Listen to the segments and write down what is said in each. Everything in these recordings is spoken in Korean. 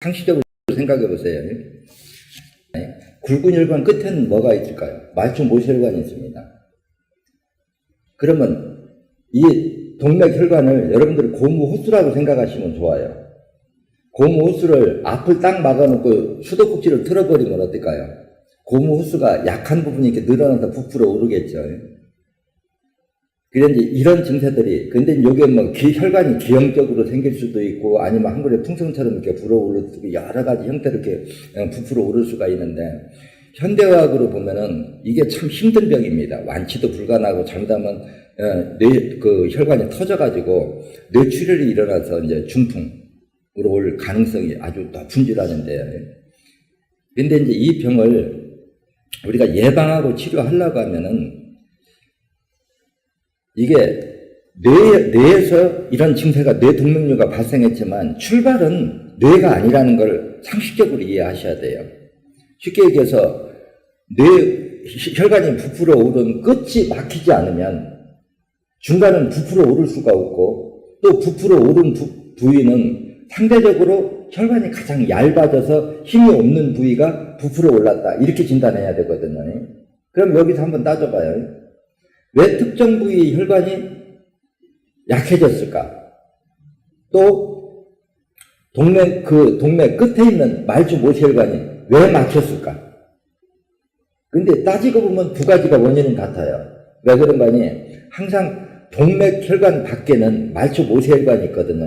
상식적으로 생각해 보세요. 굵은 혈관 끝에는 뭐가 있을까요? 말초 모세혈관이 있습니다. 그러면 이 동맥혈관을 여러분들이 고무호수라고 생각하시면 좋아요. 고무호수를 앞을 딱 막아놓고 수도꼭지를 틀어버리면 어떨까요? 고무호수가 약한 부분이 이렇게 늘어나서 부풀어 오르겠죠. 그런데 이런 증세들이, 근데 요게 뭐 혈관이 기형적으로 생길 수도 있고, 아니면 한 그릇 풍선처럼 이렇게 불어오를 수도 있고, 여러 가지 형태로 이렇게 부풀어 오를 수가 있는데, 현대의학으로 보면은 이게 참 힘든 병입니다. 완치도 불가능하고, 잘못하면 혈관이 터져가지고 뇌출혈이 일어나서 이제 중풍으로 올 가능성이 아주 높은 질환인데요. 근데 이제 이 병을 우리가 예방하고 치료하려고 하면은 이게 뇌에서 이런 증세가 뇌동맥류가 발생했지만 출발은 뇌가 아니라는 걸 상식적으로 이해하셔야 돼요. 쉽게 얘기해서 혈관이 부풀어 오른 끝이 막히지 않으면 중간은 부풀어 오를 수가 없고, 또 부풀어 오른 부위는 상대적으로 혈관이 가장 얇아져서 힘이 없는 부위가 부풀어 올랐다, 이렇게 진단해야 되거든요. 그럼 여기서 한번 따져봐요. 왜 특정 부위의 혈관이 약해졌을까? 또 동맥 끝에 있는 말주 모세혈관이 왜 막혔을까? 근데 따지고 보면 두 가지가 원인은 같아요. 왜 그런 거 아니? 항상 동맥혈관 밖에는 말초 모세혈관이 있거든요.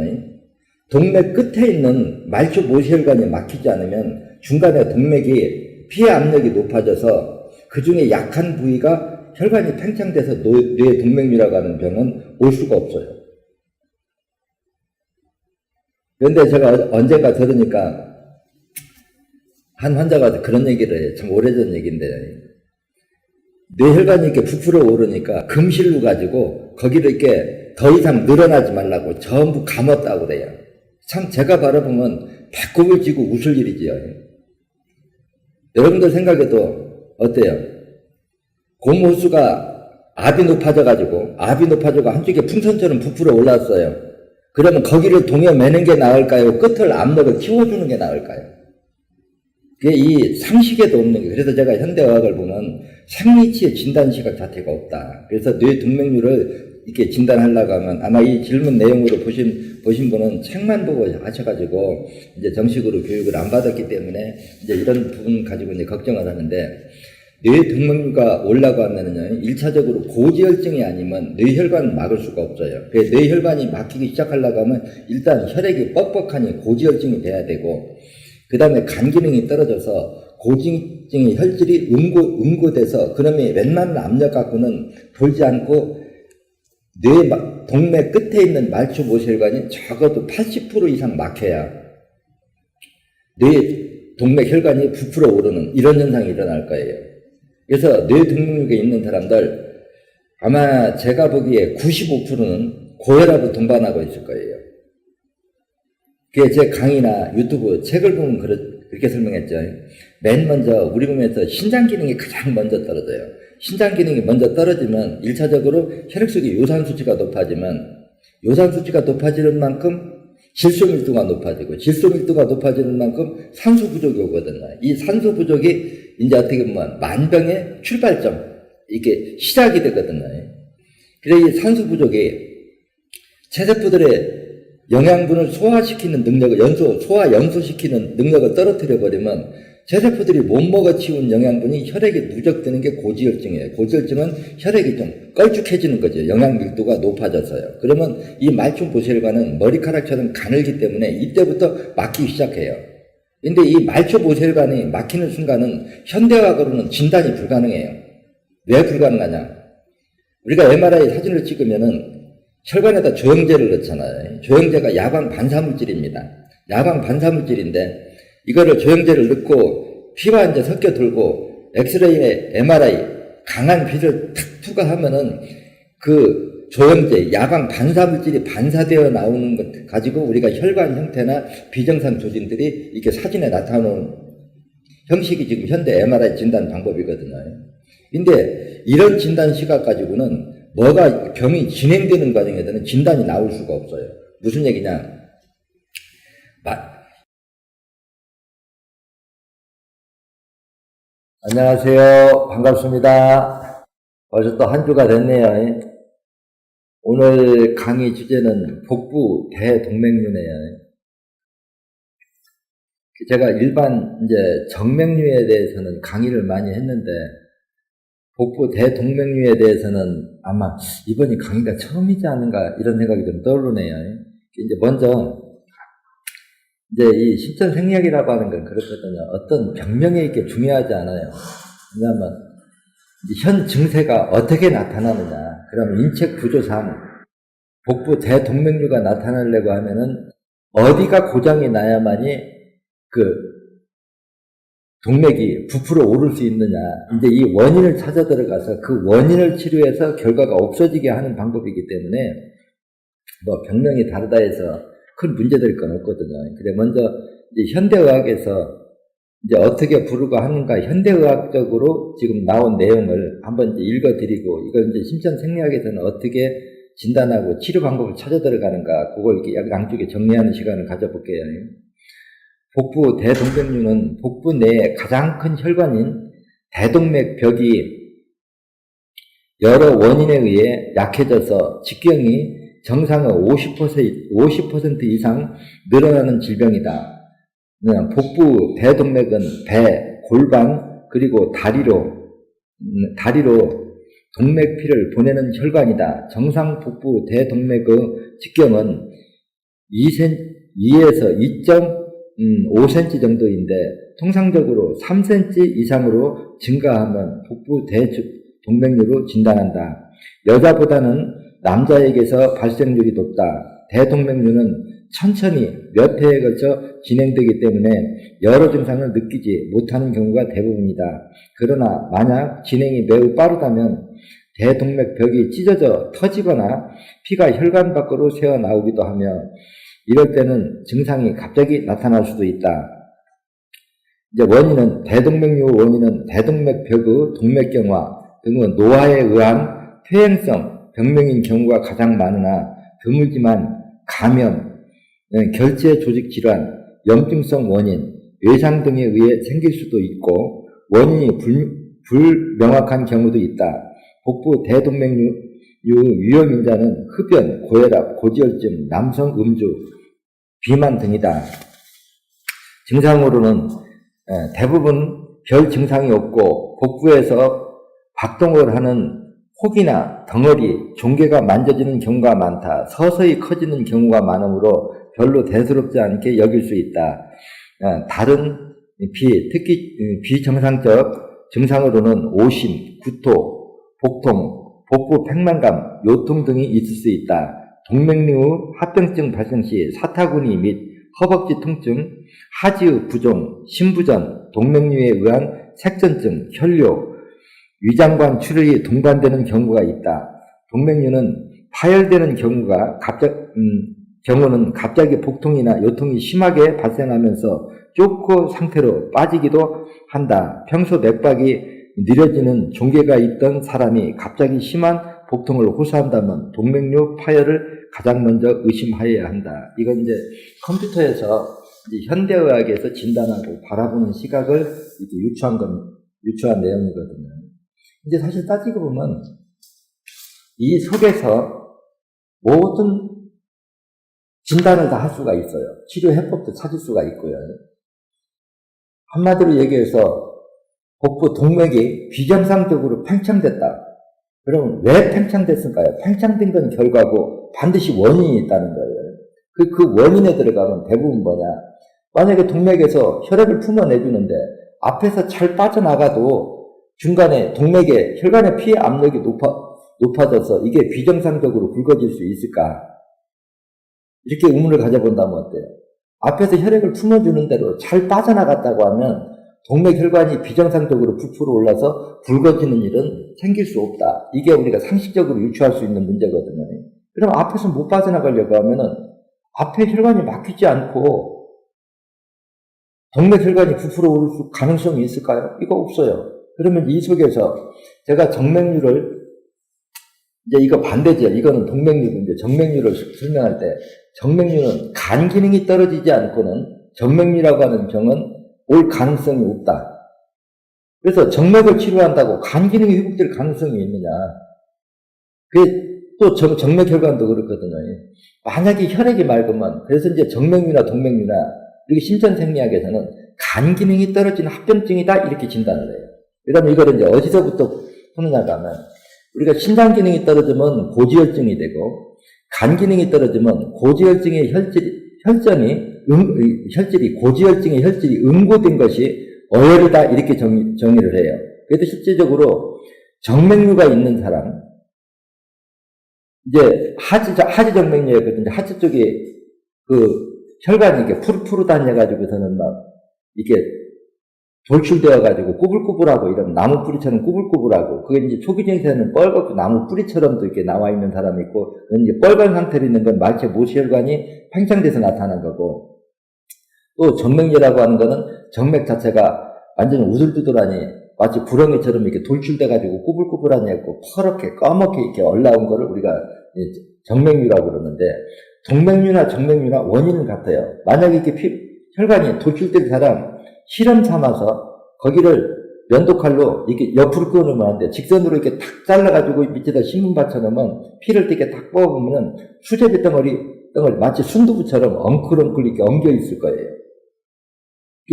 동맥 끝에 있는 말초 모세혈관이 막히지 않으면 중간에 동맥이 피해 압력이 높아져서 그 중에 약한 부위가 혈관이 팽창돼서 뇌 동맥류라고 하는 병은 올 수가 없어요. 그런데 제가 언젠가 들으니까 한 환자가 그런 얘기를 해요. 참 오래전 얘기인데, 뇌혈관이 이렇게 부풀어 오르니까 금실로 가지고 거기를 이렇게 더 이상 늘어나지 말라고 전부 감았다고 그래요. 참 제가 바라보면 배꼽을 쥐고 웃을 일이지요. 여러분들 생각해도 어때요? 고무호수가 압이 높아져가지고 한쪽에 풍선처럼 부풀어 올랐어요. 그러면 거기를 동여 매는 게 나을까요? 끝을 압력을 틔워주는 게 나을까요? 그게 이 상식에도 없는 게, 그래서 제가 현대의학을 보면 생리치의 진단 시각 자체가 없다. 그래서 뇌 동맥류를 이렇게 진단하려고 하면 아마 이 질문 내용으로 보신 분은 책만 보고 하셔가지고 이제 정식으로 교육을 안 받았기 때문에 이제 이런 부분 가지고 이제 걱정을 하는데, 뇌 동맥류가 올라가면은요, 1차적으로 고지혈증이 아니면 뇌혈관 막을 수가 없어요. 그래서 뇌혈관이 막히기 시작하려고 하면 일단 혈액이 뻑뻑하니 고지혈증이 돼야 되고, 그 다음에 간 기능이 떨어져서 고지혈증의 혈질이 응고돼서 그놈이 웬만한 압력 갖고는 돌지 않고 동맥 끝에 있는 말초 모세혈관이 적어도 80% 이상 막혀야 뇌 동맥 혈관이 부풀어 오르는 이런 현상이 일어날 거예요. 그래서 뇌 동맥류에 있는 사람들 아마 제가 보기에 95%는 고혈압을 동반하고 있을 거예요. 그게 제 강의나 유튜브 책을 보면 그렇게 설명했죠. 맨 먼저 우리 몸에서 신장 기능이 가장 먼저 떨어져요. 신장 기능이 먼저 떨어지면 1차적으로 혈액 속의 요산 수치가 높아지면, 요산 수치가 높아지는 만큼 질소 밀도가 높아지고, 질소 밀도가 높아지는 만큼 산소 부족이 오거든요. 이 산소 부족이 이제 어떻게 보면 만병의 출발점, 이게 시작이 되거든요. 그래서 이 산소 부족이 체세포들의 영양분을 소화시키는 능력을, 연소시키는 능력을 떨어뜨려 버리면 체세포들이 못 먹어 치운 영양분이 혈액에 누적되는 게 고지혈증이에요. 고지혈증은 혈액이 좀 걸쭉해지는 거죠. 영양 밀도가 높아져서요. 그러면 이 말초 모세혈관은 머리카락처럼 가늘기 때문에 이때부터 막히기 시작해요. 근데 이 말초 모세혈관이 막히는 순간은 현대의학으로는 진단이 불가능해요. 왜 불가능하냐? 우리가 MRI 사진을 찍으면은 혈관에다 조영제를 넣잖아요. 조영제가 야광 반사물질입니다. 야광 반사물질인데 이거를 조영제를 넣고 피와 이제 섞여 돌고 엑스레이에 MRI 강한 빛을 탁 투과하면은 그 조영제 야광 반사물질이 반사되어 나오는 것 가지고 우리가 혈관 형태나 비정상 조직들이 이렇게 사진에 나타나는 형식이 지금 현대 MRI 진단 방법이거든요. 근데 이런 진단 시각 가지고는 뭐가 병이 진행되는 과정에서는 진단이 나올 수가 없어요. 무슨 얘기냐? 안녕하세요. 반갑습니다. 벌써 또 한 주가 됐네요. 오늘 강의 주제는 복부 대동맥류네요. 제가 일반 이제 정맥류에 대해서는 강의를 많이 했는데 복부 대동맥류에 대해서는 아마 이번이 강의가 처음이지 않은가 이런 생각이 좀 떠오르네요. 이제 먼저 이제 이 신천생리학이라고 하는 건 그렇거든요. 어떤 병명이 이렇게 중요하지 않아요. 왜냐하면 현 증세가 어떻게 나타나느냐. 그럼 인책 구조상 복부 대동맥류가 나타나려고 하면은 어디가 고장이 나야만이 그 동맥이 부풀어 오를 수 있느냐. 이제 이 원인을 찾아 들어가서 그 원인을 치료해서 결과가 없어지게 하는 방법이기 때문에 뭐 병명이 다르다 해서 큰 문제될 건 없거든요. 그래 먼저 이제 현대의학에서 이제 어떻게 부르고 하는가 현대의학적으로 지금 나온 내용을 한번 이제 읽어드리고 이걸 이제 신천생리학에서는 어떻게 진단하고 치료 방법을 찾아 들어가는가 그걸 이렇게 양쪽에 정리하는 시간을 가져볼게요. 복부 대동맥류는 복부 내에 가장 큰 혈관인 대동맥벽이 여러 원인에 의해 약해져서 직경이 정상의 50% 이상 늘어나는 질병이다. 복부 대동맥은 배, 골반, 그리고 다리로 동맥피를 보내는 혈관이다. 정상 복부 대동맥의 직경은 2에서 2.5cm 정도인데 통상적으로 3cm 이상으로 증가하면 복부 대동맥류로 진단한다. 여자보다는 남자에게서 발생률이 높다. 대동맥류는 천천히 몇 회에 걸쳐 진행되기 때문에 여러 증상을 느끼지 못하는 경우가 대부분이다. 그러나 만약 진행이 매우 빠르다면 대동맥벽이 찢어져 터지거나 피가 혈관 밖으로 새어나오기도 하며 이럴 때는 증상이 갑자기 나타날 수도 있다. 이제 대동맥류 원인은 대동맥벽의 동맥경화 등의 노화에 의한 퇴행성 병명인 경우가 가장 많으나 드물지만 감염, 결제 조직 질환, 염증성 원인, 외상 등에 의해 생길 수도 있고 원인이 불명확한 경우도 있다. 복부 대동맥류 위험인자는 흡연, 고혈압, 고지혈증, 남성 음주, 비만 등이다. 증상으로는 대부분 별 증상이 없고 복부에서 박동을 하는 혹이나 덩어리, 종괴가 만져지는 경우가 많다. 서서히 커지는 경우가 많으므로 별로 대수롭지 않게 여길 수 있다. 다른 특히 비정상적 증상으로는 오심, 구토, 복통, 복부 팽만감, 요통 등이 있을 수 있다. 동맥류 합병증 발생 시 사타구니 및 허벅지 통증, 하지의 부종, 심부전, 동맥류에 의한 색전증, 혈뇨, 위장관 출혈이 동반되는 경우가 있다. 동맥류는 파열되는 경우는 갑자기 복통이나 요통이 심하게 발생하면서 쇼크 상태로 빠지기도 한다. 평소 맥박이 느려지는 종괴가 있던 사람이 갑자기 심한 복통을 호소한다면 동맥류 파열을 가장 먼저 의심하여야 한다. 이건 이제 컴퓨터에서 이제 현대의학에서 진단하고 바라보는 시각을 이렇게 유추한 내용이거든요. 이제 사실 따지고 보면 이 속에서 모든 진단을 다 할 수가 있어요. 치료 해법도 찾을 수가 있고요. 한마디로 얘기해서 복부 동맥이 비정상적으로 팽창됐다. 그러면 왜 팽창됐을까요? 팽창된 건 결과고 반드시 원인이 있다는 거예요. 그 원인에 들어가면 대부분 뭐냐? 만약에 동맥에서 혈액을 품어내주는데 앞에서 잘 빠져나가도 중간에 동맥에 혈관의 피해 압력이 높아져서 이게 비정상적으로 굵어질 수 있을까? 이렇게 의문을 가져본다면 어때요? 앞에서 혈액을 품어주는 대로 잘 빠져나갔다고 하면 동맥 혈관이 비정상적으로 부풀어 올라서 굵어지는 일은 생길 수 없다. 이게 우리가 상식적으로 유추할 수 있는 문제거든요. 그럼 앞에서 못 빠져나가려고 하면은 앞에 혈관이 막히지 않고 동맥 혈관이 부풀어 오를 가능성이 있을까요? 이거 없어요. 그러면 이 속에서 제가 정맥류를 이제 이거 반대죠. 이거는 동맥류인데 정맥류를 설명할 때 정맥류는 간 기능이 떨어지지 않고는 정맥류라고 하는 병은 올 가능성이 없다. 그래서 정맥을 치료한다고 간 기능이 회복될 가능성이 있느냐. 그게 또 정맥 혈관도 그렇거든요. 만약에 혈액이 맑으면, 그래서 이제 정맥류나 동맥류나, 이렇게 신천생리학에서는 간 기능이 떨어진 합병증이다, 이렇게 진단을 해요. 그러면 이걸 이제 어디서부터 푸느냐가 하면, 우리가 심장 기능이 떨어지면 고지혈증이 되고, 간 기능이 떨어지면 고지혈증의 혈질이 고지혈증의 혈질이 응고된 것이 어혈이다, 이렇게 정의를 해요. 그래도 실제적으로 정맥류가 있는 사람, 이제 하지 정맥류에 하지 쪽에 그 혈관이 이게 푸르푸르 다녀가지고서는 막 이게 돌출되어가지고 꾸불꾸불하고 이런 나무 뿌리처럼 꾸불꾸불하고, 그게 이제 초기 증세는 뻘겋고 나무 뿌리처럼도 이렇게 나와 있는 사람이 있고, 이제 뻘건 상태로 있는 건 마치 모세혈관이 팽창돼서 나타난 거고, 또 정맥류라고 하는 거는 정맥 자체가 완전히 우둘두둘하니 마치 구렁이처럼 이렇게 돌출돼가지고 꾸불꾸불하냐고 퍼렇게 까맣게 이렇게 올라온 거를 우리가 정맥류라고 그러는데, 동맥류나 정맥류나 원인은 같아요. 만약에 이렇게 혈관이 돌출된 사람 실험 삼아서 거기를 면도칼로 이렇게 옆으로 끊으면 안 돼. 직선으로 이렇게 탁 잘라가지고 밑에다 신문 받쳐놓으면 피를 이렇게 탁 뽑아보면은 수제비 덩어리 마치 순두부처럼 엉클엉클 이렇게 엉겨 있을 거예요.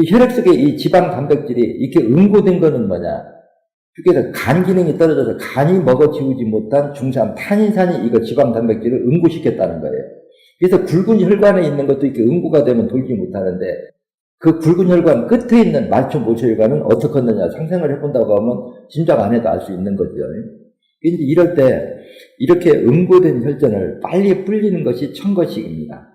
혈액 속에 이 지방 단백질이 이렇게 응고된 거는 뭐냐? 그래서 간 기능이 떨어져서 간이 먹어치우지 못한 중산 탄인산이 이거 지방 단백질을 응고시켰다는 거예요. 그래서 굵은 혈관에 있는 것도 이렇게 응고가 되면 돌지 못하는데, 그 굵은 혈관 끝에 있는 말초 모세혈관은 어떻게 했느냐 상상을 해본다고 하면 짐작 안 해도 알 수 있는 거죠. 이제 이럴 때 이렇게 응고된 혈전을 빨리 불리는 것이 청거식입니다.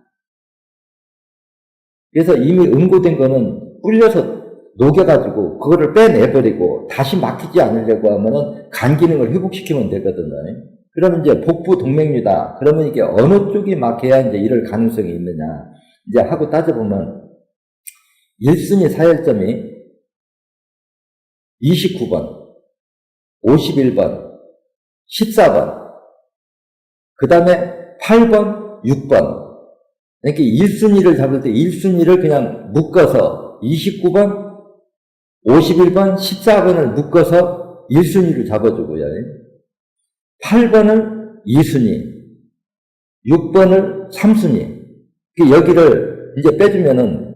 그래서 이미 응고된 거는 불려서 녹여가지고 그거를 빼내버리고 다시 막히지 않으려고 하면은 간 기능을 회복시키면 되거든요. 그러면 이제 복부 동맥류다. 그러면 이게 어느 쪽이 막혀야 이제 이럴 가능성이 있느냐. 이제 하고 따져보면 1순위 사혈점이 29번, 51번, 14번, 그 다음에 8번, 6번. 이렇게 1순위를 잡을 때 1순위를 그냥 묶어서 29번, 51번, 14번을 묶어서 1순위를 잡아주고요. 8번을 2순위, 6번을 3순위. 여기를 이제 빼주면은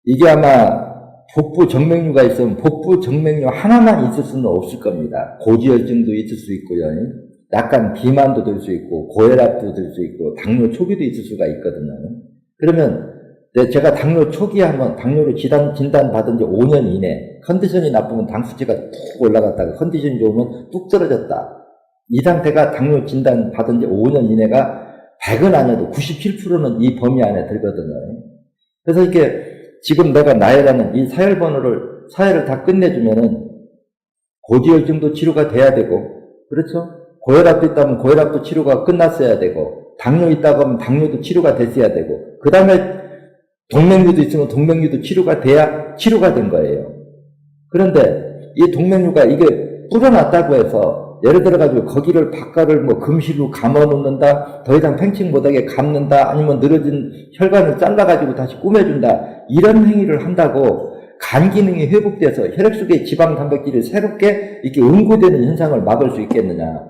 이게 아마 복부 정맥류가 있으면 복부 정맥류 하나만 있을 수는 없을 겁니다. 고지혈증도 있을 수 있고요. 약간 비만도 될 수 있고 고혈압도 될 수 있고 당뇨 초기도 있을 수가 있거든요. 그러면 제가 당뇨 초기에 한번 당뇨로 진단 받은 지 5년 이내, 컨디션이 나쁘면 당 수치가 툭 올라갔다가 컨디션이 좋으면 뚝 떨어졌다. 이 상태가 당뇨 진단 받은 지 5년 이내가 100은 아니어도 97%는 이 범위 안에 들거든요. 그래서 이렇게 지금 내가 나열하는 이 사혈을 다 끝내주면은 고지혈증도 치료가 돼야 되고, 그렇죠? 고혈압도 있다면 고혈압도 치료가 끝났어야 되고, 당뇨 있다고 하면 당뇨도 치료가 됐어야 되고, 그 다음에 동맥류도 있으면 동맥류도 치료가 돼야 치료가 된 거예요. 그런데 이 동맥류가 이게 불어났다고 해서 예를 들어가지고 거기를 바깥을 뭐 금실로 감아놓는다, 더 이상 팽창 못하게 감는다, 아니면 늘어진 혈관을 잘라가지고 다시 꾸며준다, 이런 행위를 한다고 간 기능이 회복돼서 혈액 속의 지방 단백질이 새롭게 이렇게 응고되는 현상을 막을 수 있겠느냐.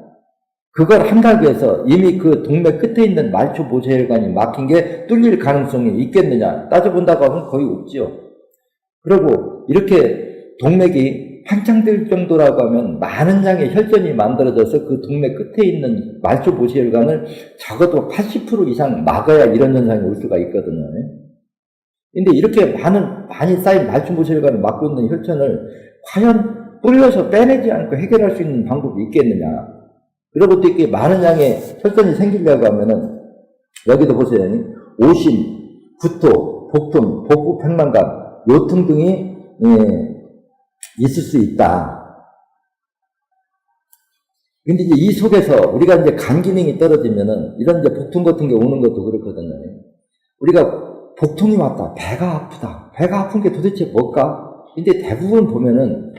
그걸 한다고 해서 이미 그 동맥 끝에 있는 말초 모세혈관이 막힌 게 뚫릴 가능성이 있겠느냐 따져본다고 하면 거의 없지요. 그리고 이렇게 동맥이 팽창될 정도라고 하면 많은 양의 혈전이 만들어져서 그 동맥 끝에 있는 말초 모세혈관을 적어도 80% 이상 막아야 이런 현상이 올 수가 있거든요. 근데 이렇게 많이 쌓인 말초 모세혈관을 막고 있는 혈전을 과연 불려서 빼내지 않고 해결할 수 있는 방법이 있겠느냐. 그리고 또 이렇게 많은 양의 혈전이 생기려고 하면은, 여기도 보세요. 오심, 구토, 복통, 복부 팽만감, 요통 등이, 있을 수 있다. 근데 이제 이 속에서 우리가 이제 간 기능이 떨어지면은, 이런 이제 복통 같은 게 오는 것도 그렇거든요. 우리가 복통이 왔다. 배가 아프다. 배가 아픈 게 도대체 뭘까? 근데 대부분 보면은,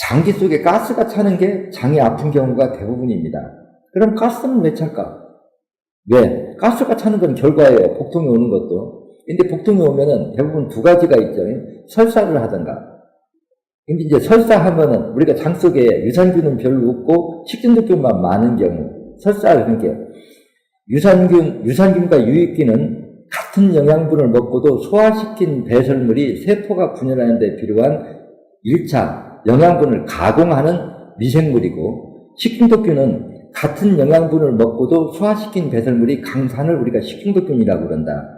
장기 속에 가스가 차는 게 장이 아픈 경우가 대부분입니다. 그럼 가스는 왜 찰까? 왜? 가스가 차는 건 결과예요. 복통이 오는 것도. 근데 복통이 오면은 대부분 두 가지가 있죠. 설사를 하든가, 근데 이제 설사하면은 우리가 장 속에 유산균은 별로 없고 식중독균만 많은 경우, 설사를 그러니까 유산균과 유익균은 같은 영양분을 먹고도 소화시킨 배설물이 세포가 분열하는 데 필요한 1차 영양분을 가공하는 미생물이고, 식중독균은 같은 영양분을 먹고도 소화시킨 배설물이 강산을 우리가 식중독균이라고 그런다.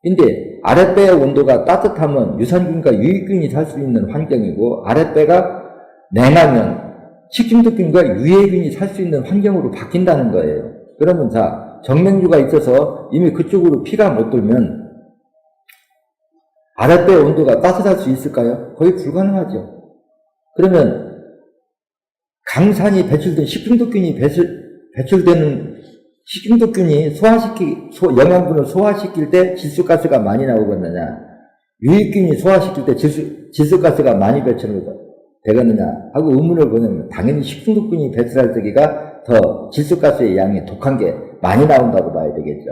근데 아랫배의 온도가 따뜻하면 유산균과 유익균이 살 수 있는 환경이고, 아랫배가 냉하면 식중독균과 유해균이 살 수 있는 환경으로 바뀐다는 거예요. 그러면 자, 정맥류가 있어서 이미 그쪽으로 피가 못 돌면 아랫배의 온도가 따뜻할 수 있을까요? 거의 불가능하죠. 그러면 강산이 배출된 식중독균이 배출되는 식중독균이 영양분을 소화시킬 때 질소가스가 많이 나오겠느냐, 유익균이 소화시킬 때 질소가스가 많이 배출되겠느냐 하고 의문을 보내면 당연히 식중독균이 배출할 때기가 더 질소가스의 양이 독한 게 많이 나온다고 봐야 되겠죠.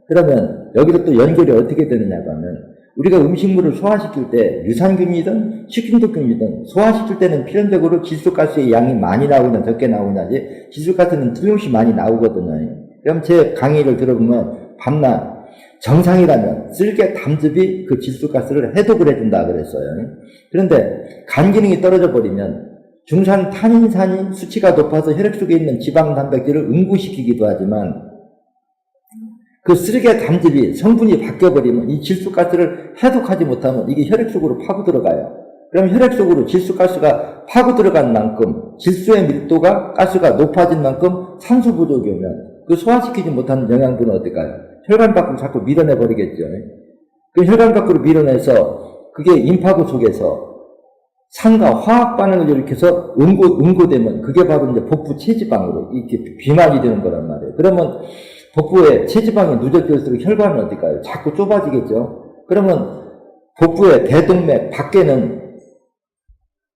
그러면 여기서 또 연결이 어떻게 되느냐고 하면, 우리가 음식물을 소화시킬 때 유산균이든 식중독균이든 소화시킬 때는 필연적으로 질소가스의 양이 많이 나오냐 적게 나오냐지, 질소가스는 틀림없이 많이 나오거든요. 그럼 제 강의를 들어보면 밤낮 정상이라면 쓸개 담즙이 그 질소가스를 해독을 해준다 그랬어요. 그런데 간 기능이 떨어져 버리면 중산 탄닌산이 수치가 높아서 혈액 속에 있는 지방 단백질을 응고시키기도 하지만, 그 쓰레기 담즙이 성분이 바뀌어버리면 이 질소가스를 해독하지 못하면 이게 혈액 속으로 파고 들어가요. 그럼 혈액 속으로 질소가스가 파고 들어간 만큼, 질소의 밀도가 가스가 높아진 만큼 산소 부족이 오면 그 소화시키지 못하는 영양분은 어떨까요? 혈관 밖으로 자꾸 밀어내버리겠죠. 그 혈관 밖으로 밀어내서 그게 임파구 속에서 산과 화학 반응을 일으켜서 응고되면 그게 바로 이제 복부 체지방으로 이렇게 비만이 되는 거란 말이에요. 그러면 복부에 체지방이 누적될수록 혈관은 어떨까요? 자꾸 좁아지겠죠. 그러면 복부의 대동맥 밖에는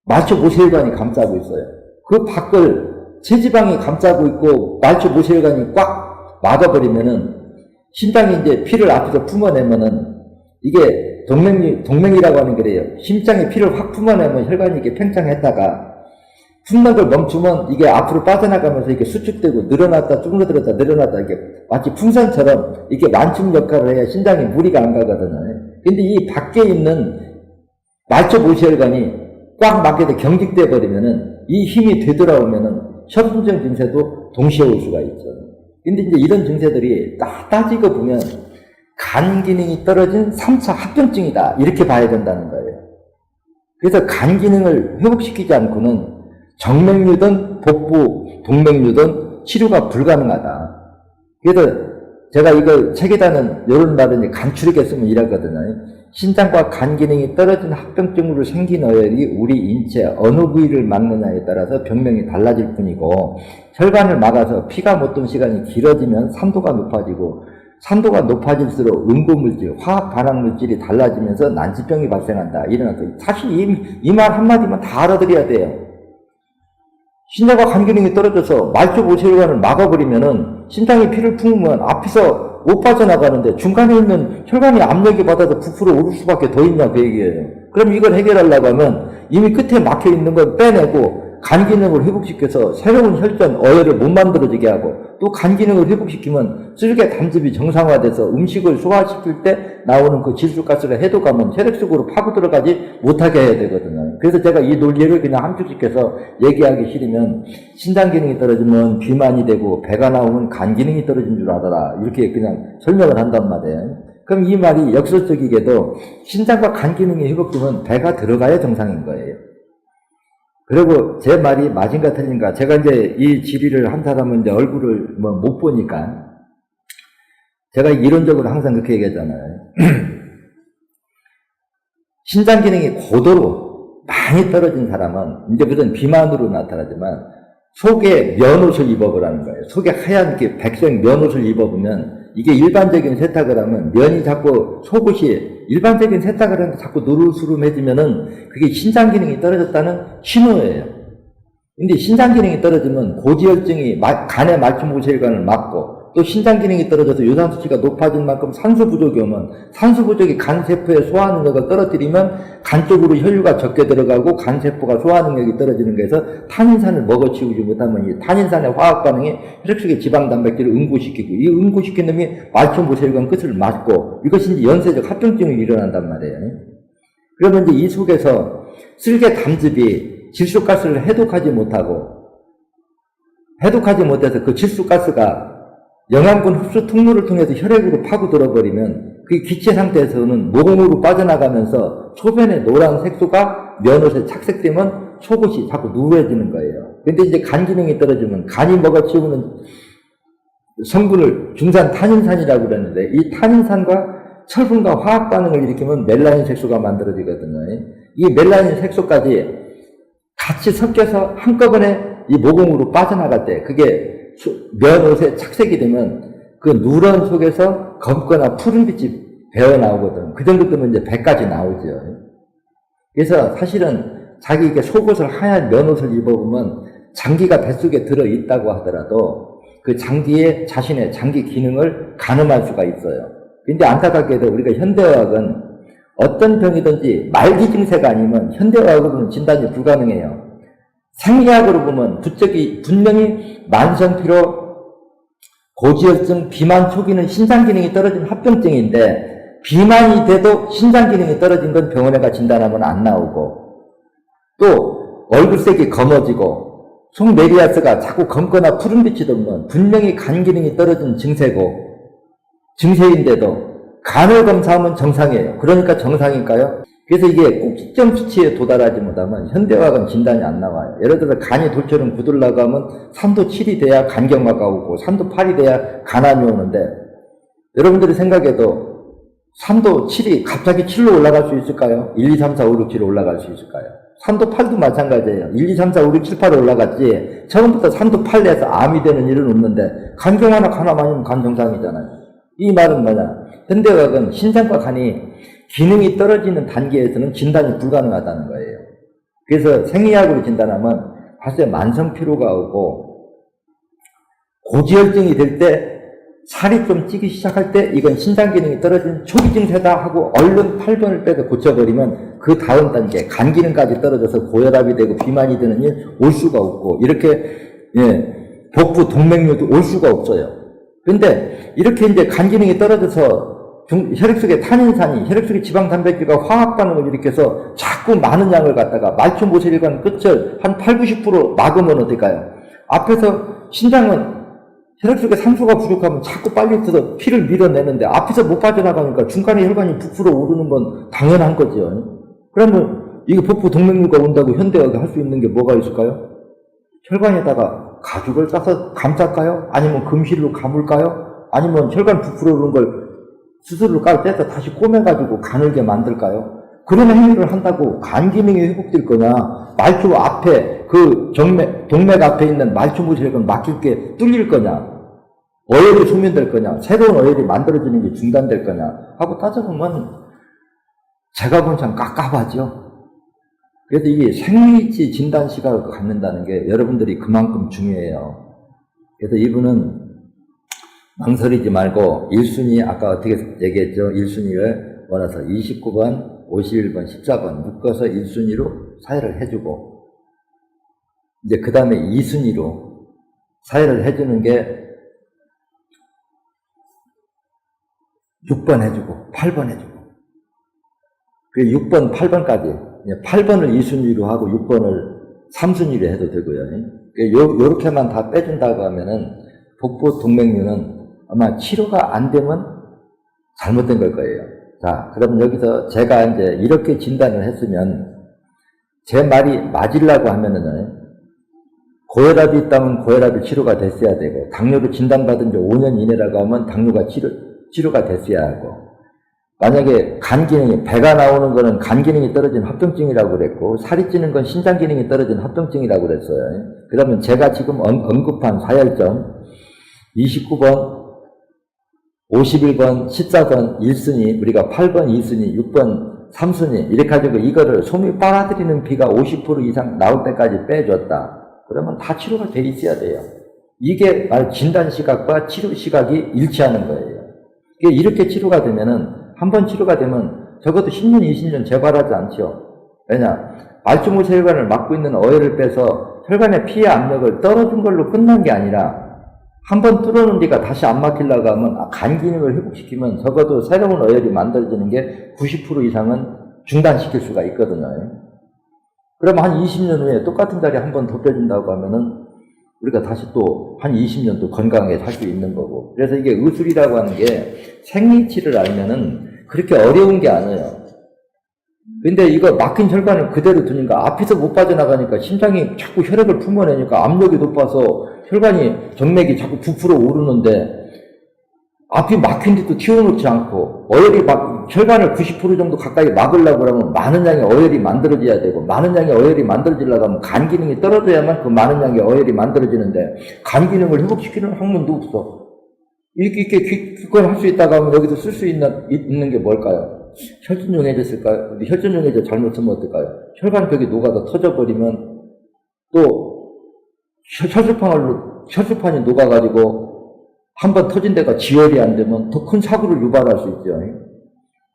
말초모세혈관이 감싸고 있어요. 그 밖을 체지방이 감싸고 있고 말초모세혈관이 꽉 막아버리면은 심장이 이제 피를 앞에서 품어내면은, 이게 동맥이라고 하는 거래요. 심장에 피를 확 품어내면 혈관이 이렇게 팽창했다가 품는 걸 멈추면 이게 앞으로 빠져나가면서 이게 수축되고 늘어났다 쭈그러들었다 늘어났다, 이게 마치 풍선처럼 이게 만충 역할을 해야 심장에 무리가 안 가거든요. 근데 이 밖에 있는 말초모세혈관이 꽉 막혀서 경직돼 버리면은 이 힘이 되돌아오면은 협심증 증세도 동시에 올 수가 있죠. 근데 이제 이런 증세들이 따지고 보면 간 기능이 떨어진 3차 합병증이다, 이렇게 봐야 된다는 거예요. 그래서 간 기능을 회복시키지 않고는 정맥류든 복부 동맥류든 치료가 불가능하다. 그래서 제가 이걸 책에다는 이런 말은 간추리게 쓰면 이러거든요. 신장과 간 기능이 떨어진 합병증으로 생긴 어혈이 우리 인체 어느 부위를 막느냐에 따라서 병명이 달라질 뿐이고, 혈관을 막아서 피가 못 도는 시간이 길어지면 산도가 높아지고, 산도가 높아질수록 응고물질, 화학 반응물질이 달라지면서 난치병이 발생한다, 이런 거. 사실 이 말 한마디만 다 알아들어야 돼요. 신장과 간 기능이 떨어져서 말초모세혈관을 막아버리면은 심장이 피를 품으면 앞에서 못 빠져나가는데 중간에 있는 혈관이 압력이 받아서 부풀어 오를 수밖에 더 있냐, 그 얘기예요. 그럼 이걸 해결하려고 하면 이미 끝에 막혀 있는 걸 빼내고 간 기능을 회복시켜서 새로운 혈전, 어혈을 못 만들어지게 하고, 또 간 기능을 회복시키면 쓸개 담즙이 정상화돼서 음식을 소화시킬 때 나오는 그 질소가스를 해독하면 혈액 속으로 파고 들어가지 못하게 해야 되거든요. 그래서 제가 이 논리를 그냥 함축시켜서 얘기하기 싫으면, 신장 기능이 떨어지면 비만이 되고 배가 나오면 간 기능이 떨어진 줄 알아라, 이렇게 그냥 설명을 한단 말이에요. 그럼 이 말이 역설적이게도 신장과 간 기능이 회복되면 배가 들어가야 정상인 거예요. 그리고 제 말이 맞은가 틀린가, 제가 이제 이 질의를 한 사람은 이제 얼굴을 못 보니까 제가 이론적으로 항상 그렇게 얘기하잖아요. 신장 기능이 고도로 많이 떨어진 사람은 이제 무슨 비만으로 나타나지만 속에 면옷을 입어보라는 거예요. 속에 하얀 게 백색 면옷을 입어보면, 이게 일반적인 세탁을 하면 면이 자꾸 속옷이 일반적인 세탁을 하는데 자꾸 누르스름해지면은 그게 신장 기능이 떨어졌다는 신호예요. 근데 신장 기능이 떨어지면 고지혈증이 간의 말초모세혈관을 막고 또 신장 기능이 떨어져서 요산 수치가 높아진 만큼 산소 부족이 오면 산소 부족이 간 세포의 소화 능력을 떨어뜨리면 간 쪽으로 혈류가 적게 들어가고 간 세포가 소화 능력이 떨어지는 거에서 탄닌산을 먹어치우지 못하면 이 탄닌산의 화학 반응이 혈액 속의 지방 단백질을 응고시키고 이 응고시킨 놈이 말초모세혈관 끝을 맞고 이것이 이제 연쇄적 합병증이 일어난단 말이에요. 그러면 이제 이 속에서 쓸개 담즙이 질소가스를 해독하지 못해서 그 질소가스가 영양분 흡수 통로를 통해서 혈액으로 파고들어 버리면 그 기체 상태에서는 모공으로 빠져나가면서 소변의 노란 색소가 면옷에 착색되면 속옷이 자꾸 누래지는 거예요. 근데 이제 간 기능이 떨어지면 간이 먹어치우는 성분을 중산 탄닌산이라고 그랬는데 이 탄닌산과 철분과 화학 반응을 일으키면 멜라닌 색소가 만들어지거든요. 이 멜라닌 색소까지 같이 섞여서 한꺼번에 이 모공으로 빠져나갈 때 그게 면옷에 착색이 되면 그 누런 속에서 검거나 푸른빛이 배어 나오거든. 그 정도 되면 이제 배까지 나오죠. 그래서 사실은 자기 이게 속옷을 하얀 면옷을 입어보면 장기가 뱃속에 들어있다고 하더라도 그 장기에 자신의 장기 기능을 가늠할 수가 있어요. 근데 안타깝게도 우리가 현대의학은 어떤 병이든지 말기 증세가 아니면 현대의학으로는 진단이 불가능해요. 생리학으로 보면 분명히 만성피로, 고지혈증, 비만 초기는 신장 기능이 떨어진 합병증인데 비만이 돼도 신장 기능이 떨어진 건 병원에 가 진단하면 안 나오고 또 얼굴색이 검어지고 속메리아스가 자꾸 검거나 푸른빛이 돌면 분명히 간 기능이 떨어진 증세인데도 간을 검사하면 정상이에요. 그러니까 정상일까요? 그래서 이게 꼭 특정 수치에 도달하지 못하면 현대의학은 진단이 안 나와요. 예를 들어서 간이 돌처럼 굳으려고 하면 3도 7이 돼야 간경화가 오고 3도 8이 돼야 간암이 오는데 여러분들이 생각해도 3도 7이 갑자기 7로 올라갈 수 있을까요? 1, 2, 3, 4, 5, 6, 7로 올라갈 수 있을까요? 3도 8도 마찬가지예요. 1, 2, 3, 4, 5, 6, 7, 8로 올라갔지 처음부터 3도 8 내서 암이 되는 일은 없는데 간경화나 간암 아니면 간 정상이잖아요. 이 말은 뭐냐? 현대의학은 신장과 간이 기능이 떨어지는 단계에서는 진단이 불가능하다는 거예요. 그래서 생리학으로 진단하면 사실 만성피로가 오고 고지혈증이 될 때 살이 좀 찌기 시작할 때 이건 신장 기능이 떨어진 초기 증세다 하고 얼른 8번을 빼서 고쳐버리면 그 다음 단계 간 기능까지 떨어져서 고혈압이 되고 비만이 되는 일 올 수가 없고 이렇게 복부 동맥류도 올 수가 없어요. 근데 이렇게 이제 간 기능이 떨어져서 혈액 속에 탄닌산이 혈액 속에 지방 단백질과 화학 반응을 일으켜서 자꾸 많은 양을 갖다가 말초모세혈관 끝을 한 8, 90% 막으면 어떨까요? 앞에서 신장은 혈액 속에 산소가 부족하면 자꾸 빨리 뜯어 피를 밀어내는데 앞에서 못 빠져나가니까 중간에 혈관이 부풀어 오르는 건 당연한 거죠. 그러면 이게 복부 동맥류가 온다고 현대의학이 할 수 있는 게 뭐가 있을까요? 혈관에다가 가죽을 싸서 감쌀까요? 아니면 금실로 감을까요? 아니면 혈관 부풀어 오르는 걸 수술을 떼서 다시 꼬매가지고 가늘게 만들까요? 그런 행위를 한다고 간 기능이 회복될 거냐? 말초 앞에 그 동맥 앞에 있는 말초모세혈관 막힐 게 뚫릴 거냐? 어혈이 소멸될 거냐? 새로운 어혈이 만들어지는 게 중단될 거냐? 하고 따져보면 제가 본 참 깝깝하죠. 그래서 이게 생리치 진단 시각을 갖는다는 게 여러분들이 그만큼 중요해요. 그래서 이분은 망설이지 말고 1순위 아까 어떻게 얘기했죠? 1순위를 원해서 29번, 51번, 14번 묶어서 1순위로 사회를 해주고 이제 그 다음에 2순위로 사회를 해주는 게 6번 해주고 8번 해주고 그 6번, 8번까지 8번을 2순위로 하고 6번을 3순위로 해도 되고요. 요렇게만 다 빼준다고 하면은 복부 동맥류는 아마 치료가 안 되면 잘못된 걸 거예요. 자, 그럼 여기서 제가 이제 이렇게 진단을 했으면 제 말이 맞으려고 하면은 고혈압이 있다면 고혈압이 치료가 됐어야 되고 당뇨로 진단받은 지 5년 이내라고 하면 당뇨가 치료가 됐어야 하고 만약에 간 기능이 배가 나오는 거는 간 기능이 떨어진 합병증이라고 그랬고 살이 찌는 건 신장 기능이 떨어진 합병증이라고 그랬어요. 그러면 제가 지금 언급한 사열점 29번 51번, 14번 1순위, 우리가 8번 2순위, 6번 3순위 이렇게 가지고 이거를 솜이 빨아들이는 비가 50% 이상 나올 때까지 빼줬다. 그러면 다 치료가 돼 있어야 돼요. 이게 말 진단 시각과 치료 시각이 일치하는 거예요. 이렇게 치료가 되면은, 한 번 치료가 되면 적어도 10년, 20년 재발하지 않죠. 왜냐? 말초모세 혈관을 막고 있는 어혈을 빼서 혈관의 피해 압력을 떨어진 걸로 끝난 게 아니라 한 번 뚫어놓은 데가 다시 안 막히려고 하면 간 기능을 회복시키면 적어도 새로운 어혈이 만들어지는 게 90% 이상은 중단시킬 수가 있거든요. 그럼 한 20년 후에 똑같은 자리에 한 번 더 빼준다고 하면은 우리가 다시 또 한 20년 또 건강하게 살 수 있는 거고. 그래서 이게 의술이라고 하는 게 생리치를 알면은 그렇게 어려운 게 아니에요. 근데 이거 막힌 혈관을 그대로 두니까 앞에서 못 빠져나가니까 심장이 자꾸 혈액을 품어내니까 압력이 높아서 혈관이 정맥이 자꾸 부풀어 오르는데 앞이 막힌데도 튀어놓지 않고 어혈이 혈관을 90% 정도 가까이 막으려고 하면 많은 양의 어혈이 만들어져야 되고 많은 양의 어혈이 만들어지려고 하면 간 기능이 떨어져야만 그 많은 양의 어혈이 만들어지는데 간 기능을 회복시키는 학문도 없어. 이렇게 기껏 할 수 있다고 하면 여기서 쓸 수 있는 게 뭘까요? 혈전용해졌을까요? 근데 혈전용해져 잘못 쓰면 어떨까요? 혈관벽이 녹아서 터져버리면 또 혈소판이 녹아가지고 한번 터진 데가 지혈이 안 되면 더 큰 사고를 유발할 수 있죠.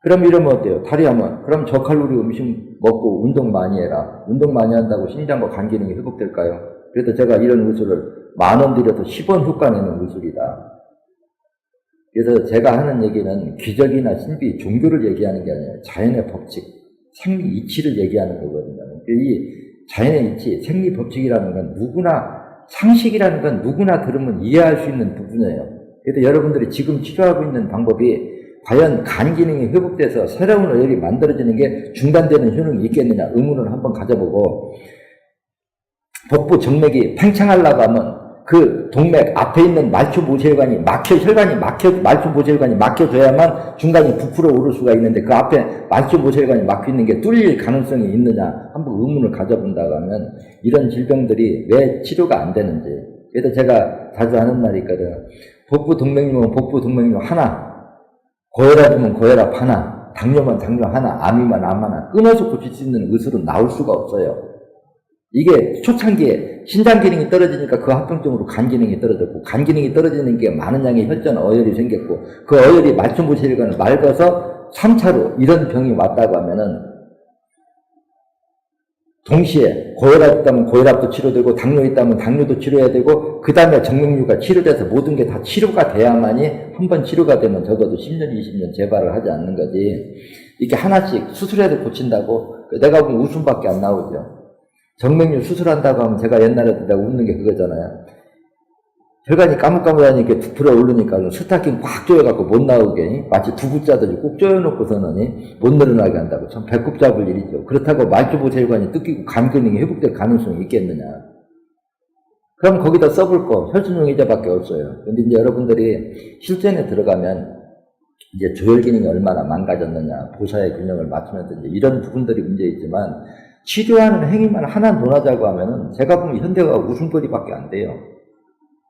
그럼 이러면 어때요? 다리하면 그럼 저칼로리 음식 먹고 운동 많이 해라. 운동 많이 한다고 심장과 간 기능이 회복될까요? 그래서 제가 이런 의술을 10,000원 들여서 10원 효과 내는 의술이다. 그래서 제가 하는 얘기는 기적이나 신비, 종교를 얘기하는 게 아니에요. 자연의 법칙, 생리 이치를 얘기하는 거거든요. 이 자연의 이치, 생리 법칙이라는 건 누구나, 상식이라는 건 누구나 들으면 이해할 수 있는 부분이에요. 그래서 여러분들이 지금 치료하고 있는 방법이 과연 간 기능이 회복돼서 새로운 어혈이 만들어지는 게 중단되는 효능이 있겠느냐 의문을 한번 가져보고, 복부 정맥이 팽창하려고 하면 그 동맥 앞에 있는 말초모세혈관이 말초모세혈관이 막혀줘야만 중간에 부풀어 오를 수가 있는데 그 앞에 말초모세혈관이 막혀 있는 게 뚫릴 가능성이 있느냐 한번 의문을 가져본다고 하면 이런 질병들이 왜 치료가 안 되는지. 그래서 제가 자주 하는 말이 있거든. 복부 동맥류면 복부 동맥류 하나, 고혈압이면 고혈압 하나, 당뇨면 당뇨 하나, 암이면 암 하나 끊어서 고칠 수 있는 의술은 나올 수가 없어요. 이게 초창기에 신장 기능이 떨어지니까 그 합병증으로 간 기능이 떨어졌고, 간 기능이 떨어지는 게 많은 양의 혈전 어혈이 생겼고, 그 어혈이 말초모세혈관을 맑아서 3차로 이런 병이 왔다고 하면은 동시에 고혈압 있다면 고혈압도 치료되고 당뇨 있다면 당뇨도 치료해야 되고 그 다음에 정맥류가 치료돼서 모든 게 다 치료가 돼야만이 한번 치료가 되면 적어도 10년, 20년 재발을 하지 않는 거지. 이렇게 하나씩 수술해서 고친다고 내가 보면 웃음밖에 안 나오죠. 정맥류 수술한다고 하면 제가 옛날에도 내가 웃는 게 그거잖아요. 혈관이 까뭇까뭇하니 이렇게 부풀어 오르니까 스타킹 꽉 조여갖고 못 나오게 마치 두부짜들이 꼭 조여놓고서는 못 늘어나게 한다고. 참 배꼽 잡을 일이죠. 그렇다고 말초모세혈관이 뜯기고 간 기능이 회복될 가능성이 있겠느냐. 그럼 거기다 써볼 거 혈전용해제밖에 없어요. 근데 이제 여러분들이 실전에 들어가면 이제 조혈 기능이 얼마나 망가졌느냐, 보사의 균형을 맞추면서 이제 이런 부분들이 문제있지만 치료하는 행위만 하나 논하자고 하면은 제가 보면 현대가 웃음거리밖에 안 돼요.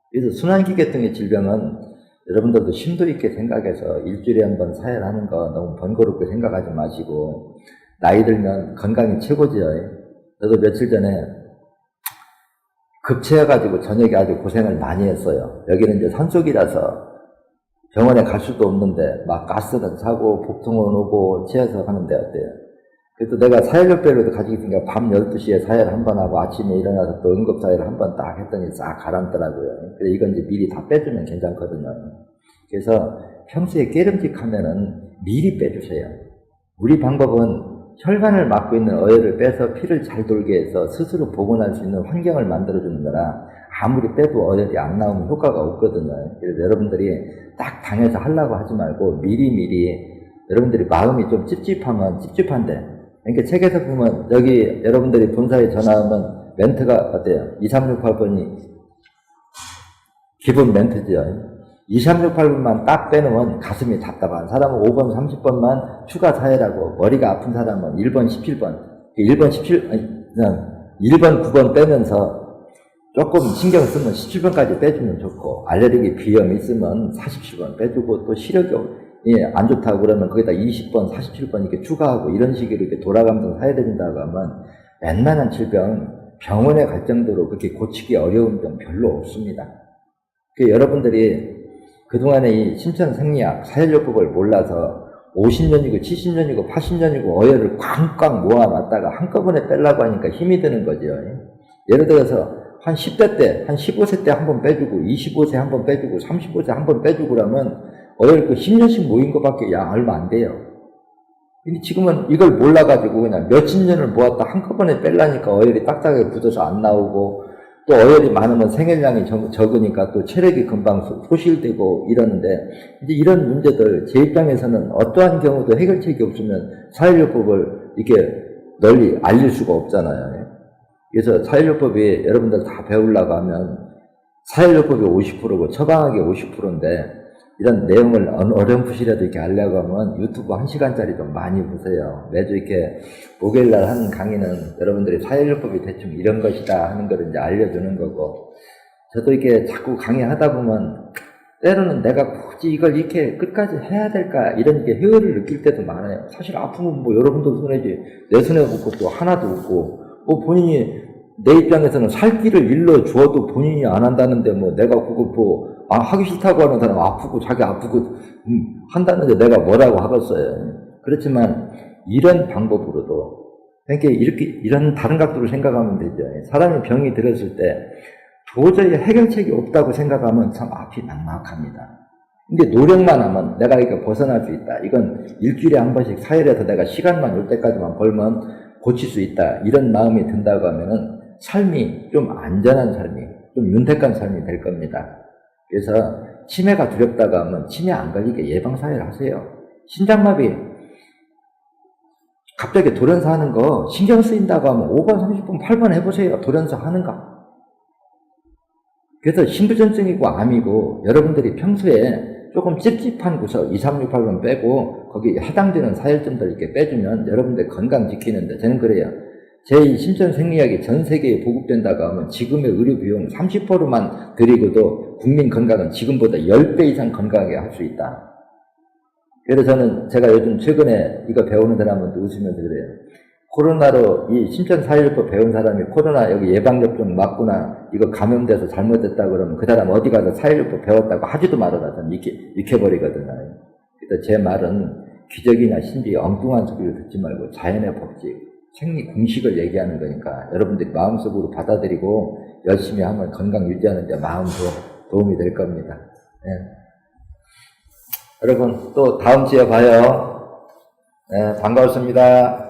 그래서 순환기계통의 질병은 여러분들도 심도 있게 생각해서 일주일에 한 번 사혈하는 거 너무 번거롭게 생각하지 마시고 나이 들면 건강이 최고지요. 저도 며칠 전에 급체해가지고 저녁에 아주 고생을 많이 했어요. 여기는 이제 산속이라서 병원에 갈 수도 없는데 막 가스는 차고 복통은 오고 체해서 하는데 어때요? 그래서 내가 사혈력별로도 가지고 있으니까 밤 12시에 사혈 한 번 하고 아침에 일어나서 또 응급사혈 한 번 딱 했더니 싹 가라앉더라고요. 그래서 이건 이제 미리 다 빼주면 괜찮거든요. 그래서 평소에 깨름직하면은 미리 빼주세요. 우리 방법은 혈관을 막고 있는 어혈을 빼서 피를 잘 돌게 해서 스스로 복원할 수 있는 환경을 만들어주는 거라 아무리 빼도 어혈이 안 나오면 효과가 없거든요. 그래서 여러분들이 딱 당해서 하려고 하지 말고 미리미리 여러분들이 마음이 좀 찝찝하면 찝찝한데 그러니까 책에서 보면 여기 여러분들이 본사에 전화하면 멘트가 어때요? 2368번이 기본 멘트죠. 2368번만 딱 빼놓으면 가슴이 답답한 사람은 5번 30번만 추가 사회라고 머리가 아픈 사람은 1번 17번 1번 9번 빼면서 조금 신경 쓰면 17번까지 빼주면 좋고 알레르기 비염 있으면 47번 빼주고 또 시력이 안 좋다고 그러면 거기다 20번, 47번 이렇게 추가하고 이런 식으로 이렇게 돌아가면서 사야 된다고 하면 웬만한 질병 병원에 갈 정도로 그렇게 고치기 어려운 병 별로 없습니다. 여러분들이 그동안에 이 신천생리학, 사혈요법을 몰라서 50년이고 70년이고 80년이고 어혈을 꽝꽝 모아놨다가 한꺼번에 빼려고 하니까 힘이 드는 거죠. 예를 들어서 한 10대 때, 한 15세 때 한 번 빼주고 25세 한 번 빼주고 35세 한 번 빼주고 그러면 어혈 그 10년씩 모인 것밖에 얼마 안 돼요. 근데 지금은 이걸 몰라가지고 그냥 몇십 년을 모았다 한꺼번에 빼려니까 어혈이 딱딱하게 굳어서 안 나오고 또 어혈이 많으면 생혈량이 적으니까 또 체력이 금방 소실되고 이러는데 이제 이런 문제들 제 입장에서는 어떠한 경우도 해결책이 없으면 사혈요법을 이렇게 널리 알릴 수가 없잖아요. 그래서 사혈요법이 여러분들 다 배우려고 하면 사혈요법이 50%고 처방학이 50%인데 이런 내용을 어렴풋이라도 이렇게 알려고 하면 유튜브 1시간짜리 좀 많이 보세요. 매주 이렇게 목요일날 하는 강의는 여러분들이 사혈요법이 대충 이런 것이다 하는 걸 이제 알려주는 거고, 저도 이렇게 자꾸 강의하다 보면 때로는 내가 굳이 이걸 이렇게 끝까지 해야 될까 이런 게 회의를 느낄 때도 많아요. 사실 아프면 뭐 여러분들 손해지 내 손해 없고 또 하나도 없고, 뭐 본인이 내 입장에서는 살 길을 일러 주어도 본인이 안 한다는데 뭐 내가 그거 뭐 하기 싫다고 하는 사람 아프고 자기 아프고 한다는데 내가 뭐라고 하겠어요. 그렇지만 이런 방법으로도 그러니까 이렇게 이런 다른 각도로 생각하면 되죠. 사람이 병이 들었을 때 도저히 해결책이 없다고 생각하면 참 앞이 막막합니다. 근데 노력만 하면 내가 이거 벗어날 수 있다. 이건 일주일에 한 번씩 사혈해서 내가 시간만 올 때까지만 벌면 고칠 수 있다. 이런 마음이 든다고 하면은 삶이 좀 안전한 삶이, 좀 윤택한 삶이 될 겁니다. 그래서 치매가 두렵다고 하면 치매 안 걸리게 예방사회를 하세요. 신장마비 갑자기 돌연사 하는 거 신경 쓰인다고 하면 5번, 30분, 8번 해보세요. 돌연사 하는가. 그래서 신부전증이고 암이고 여러분들이 평소에 조금 찝찝한 구석 2, 3, 6, 8번 빼고 거기 해당되는 사혈점들 이렇게 빼주면 여러분들 건강 지키는데 저는 그래요. 제 신천생리학이 전 세계에 보급된다고 하면 지금의 의료 비용 30%만 들이고도 국민 건강은 지금보다 10배 이상 건강하게 할 수 있다. 그래서 제가 요즘 최근에 이거 배우는 사람한테 웃으면서 그래요. 코로나로 이 신천사혈법 배운 사람이 코로나 여기 예방접종 맞구나, 이거 감염돼서 잘못됐다 그러면 그 사람 어디 가서 사혈법 배웠다고 하지도 말아라. 저는 익혀버리거든요. 그래서 제 말은 기적이나 신비 엉뚱한 소리를 듣지 말고 자연의 법칙, 생리 공식을 얘기하는 거니까 여러분들이 마음속으로 받아들이고 열심히 하면 건강 유지하는 데 마음도 도움이 될 겁니다. 네. 여러분 또 다음 주에 봐요. 네, 반가웠습니다.